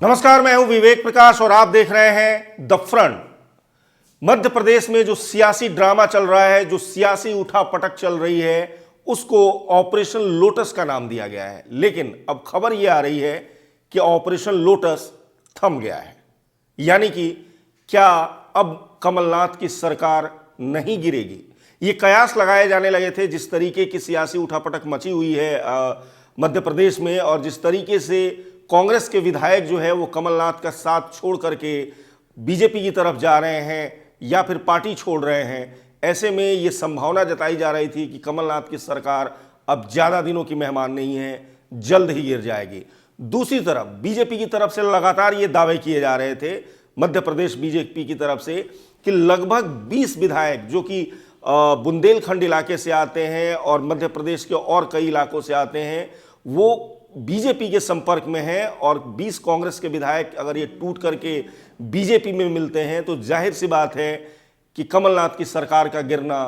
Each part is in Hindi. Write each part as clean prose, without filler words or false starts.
नमस्कार, मैं हूं विवेक प्रकाश और आप देख रहे हैं द फ्रंट। मध्य प्रदेश में जो सियासी ड्रामा चल रहा है, जो सियासी उठापटक चल रही है, उसको ऑपरेशन लोटस का नाम दिया गया है। लेकिन अब खबर यह आ रही है कि ऑपरेशन लोटस थम गया है। यानी कि क्या अब कमलनाथ की सरकार नहीं गिरेगी? ये कयास लगाए जाने लगे थे। जिस तरीके की सियासी उठापटक मची हुई है मध्य प्रदेश में, और जिस तरीके से कांग्रेस के विधायक जो है वो कमलनाथ का साथ छोड़ करके बीजेपी की तरफ जा रहे हैं या फिर पार्टी छोड़ रहे हैं, ऐसे में ये संभावना जताई जा रही थी कि कमलनाथ की सरकार अब ज़्यादा दिनों की मेहमान नहीं है, जल्द ही गिर जाएगी। दूसरी तरफ बीजेपी की तरफ से लगातार ये दावे किए जा रहे थे, मध्य प्रदेश बीजेपी की तरफ से, कि लगभग 20 विधायक जो कि बुंदेलखंड इलाके से आते हैं और मध्य प्रदेश के और कई इलाकों से आते हैं, वो बीजेपी के संपर्क में है। और 20 कांग्रेस के विधायक अगर ये टूट करके बीजेपी में मिलते हैं तो जाहिर सी बात है कि कमलनाथ की सरकार का गिरना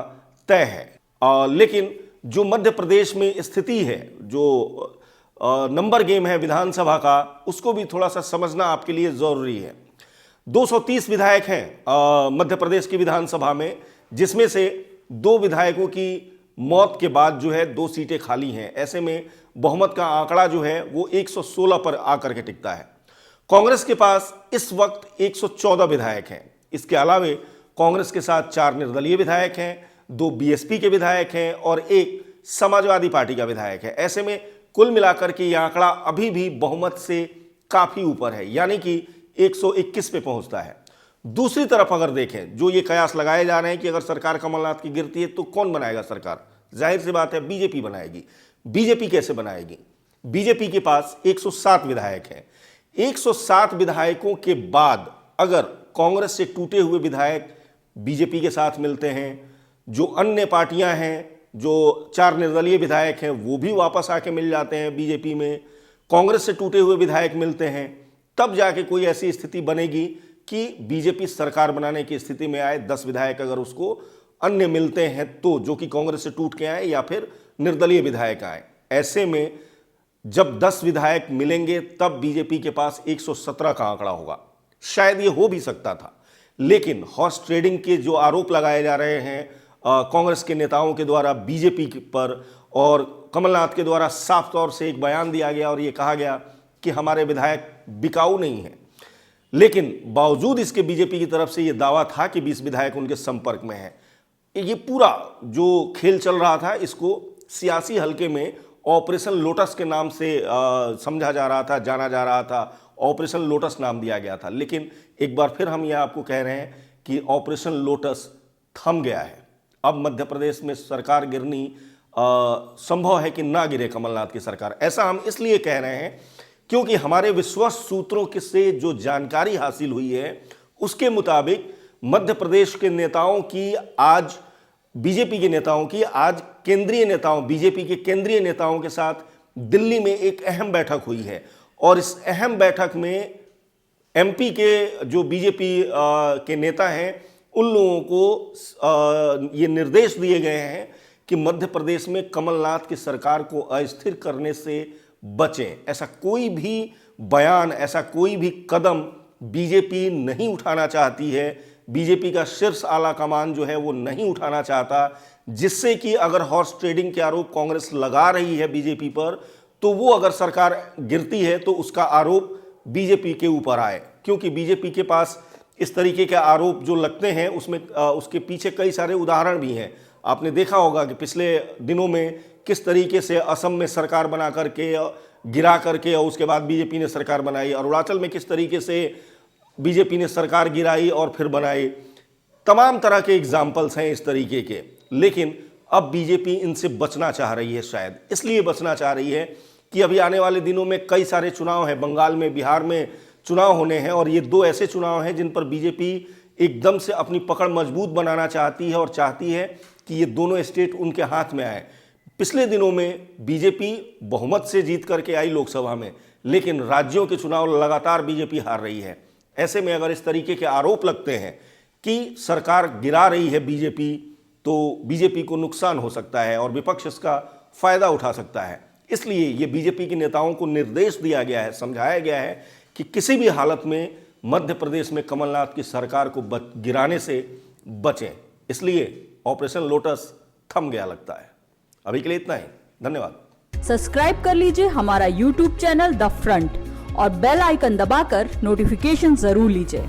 तय है। लेकिन जो मध्य प्रदेश में स्थिति है, जो नंबर गेम है विधानसभा का, उसको भी थोड़ा सा समझना आपके लिए जरूरी है। 230 विधायक हैं मध्य प्रदेश की विधानसभा में, जिसमें से 2 विधायकों की मौत के बाद जो है 2 सीटें खाली हैं। ऐसे में बहुमत का आंकड़ा जो है वो 116 पर आकर के टिकता है। कांग्रेस के पास इस वक्त 114 विधायक हैं। इसके अलावे कांग्रेस के साथ 4 निर्दलीय विधायक हैं, 2 बीएसपी के विधायक हैं और 1 समाजवादी पार्टी का विधायक है। ऐसे में कुल मिलाकर के यह आंकड़ा अभी भी बहुमत से काफी ऊपर है, यानी कि 121 पे पहुंचता है। दूसरी तरफ अगर देखें, जो ये कयास लगाए जा रहे हैं कि अगर सरकार कमलनाथ की गिरती है तो कौन बनाएगा सरकार? जाहिर सी बात है बीजेपी बनाएगी। बीजेपी कैसे बनाएगी? बीजेपी के पास 107 विधायक हैं। 107 विधायकों के बाद अगर कांग्रेस से टूटे हुए विधायक बीजेपी के साथ मिलते हैं, जो अन्य पार्टियां हैं, जो 4 निर्दलीय विधायक हैं, वो भी वापस आके मिल जाते हैं बीजेपी में, कांग्रेस से टूटे हुए विधायक मिलते हैं, तब जाके कोई ऐसी स्थिति बनेगी कि बीजेपी सरकार बनाने की स्थिति में आए। 10 विधायक अगर उसको अन्य मिलते हैं तो, जो कि कांग्रेस से टूट के आए या फिर निर्दलीय विधायक आए। ऐसे में जब 10 विधायक मिलेंगे तब बीजेपी के पास 117 का आंकड़ा होगा। शायद ये हो भी सकता था, लेकिन हॉर्स ट्रेडिंग के जो आरोप लगाए जा रहे हैं कांग्रेस के नेताओं के द्वारा बीजेपी पर, और कमलनाथ के द्वारा साफ तौर से एक बयान दिया गया और ये कहा गया कि हमारे विधायक बिकाऊ नहीं हैं। लेकिन बावजूद इसके बीजेपी की तरफ से ये दावा था कि 20 विधायक उनके संपर्क में हैं। ये पूरा जो खेल चल रहा था, इसको सियासी हलके में ऑपरेशन लोटस के नाम से समझा जा रहा था, जाना जा रहा था। ऑपरेशन लोटस नाम दिया गया था। लेकिन एक बार फिर हम यह आपको कह रहे हैं कि ऑपरेशन लोटस थम गया है। अब मध्य प्रदेश में सरकार गिरनी संभव है कि ना गिरे कमलनाथ की सरकार। ऐसा हम इसलिए कह रहे हैं क्योंकि हमारे विश्वस्त सूत्रों से जो जानकारी हासिल हुई है, उसके मुताबिक मध्य प्रदेश के नेताओं की आज, बीजेपी के नेताओं की आज केंद्रीय नेताओं, बीजेपी के केंद्रीय नेताओं के साथ दिल्ली में एक अहम बैठक हुई है। और इस अहम बैठक में एमपी के जो बीजेपी के नेता हैं, उन लोगों को ये निर्देश दिए गए हैं कि मध्य प्रदेश में कमलनाथ की सरकार को अस्थिर करने से बचें। ऐसा कोई भी बयान, ऐसा कोई भी कदम बीजेपी नहीं उठाना चाहती है। बीजेपी का शीर्ष आला कमान जो है वो नहीं उठाना चाहता, जिससे कि अगर हॉर्स ट्रेडिंग के आरोप कांग्रेस लगा रही है बीजेपी पर, तो वो अगर सरकार गिरती है तो उसका आरोप बीजेपी के ऊपर आए। क्योंकि बीजेपी के पास इस तरीके के आरोप जो लगते हैं, उसमें उसके पीछे कई सारे उदाहरण भी हैं। आपने देखा होगा कि पिछले दिनों में किस तरीके से असम में सरकार बना करके, गिरा करके, और उसके बाद बीजेपी ने सरकार बनाई। अरुणाचल में किस तरीके से बीजेपी ने सरकार गिराई और फिर बनाई। तमाम तरह के एग्जाम्पल्स हैं इस तरीके के। लेकिन अब बीजेपी इनसे बचना चाह रही है। शायद इसलिए बचना चाह रही है कि अभी आने वाले दिनों में कई सारे चुनाव हैं, बंगाल में, बिहार में चुनाव होने हैं, और ये 2 ऐसे चुनाव हैं जिन पर बीजेपी एकदम से अपनी पकड़ मजबूत बनाना चाहती है और चाहती है कि ये दोनों स्टेट उनके हाथ में आए। पिछले दिनों में बीजेपी बहुमत से जीत करके आई लोकसभा में, लेकिन राज्यों के चुनाव लगातार बीजेपी हार रही है। ऐसे में अगर इस तरीके के आरोप लगते हैं कि सरकार गिरा रही है बीजेपी, तो बीजेपी को नुकसान हो सकता है और विपक्ष इसका फायदा उठा सकता है। इसलिए ये बीजेपी के नेताओं को निर्देश दिया गया है, समझाया गया है कि किसी भी हालत में मध्य प्रदेश में कमलनाथ की सरकार को गिराने से बचें। इसलिए ऑपरेशन लोटस थम गया लगता है। अभी के लिए इतना ही, धन्यवाद। सब्सक्राइब कर लीजिए हमारा YouTube चैनल द फ्रंट और बेल आइकन दबाकर नोटिफिकेशन जरूर लीजिए।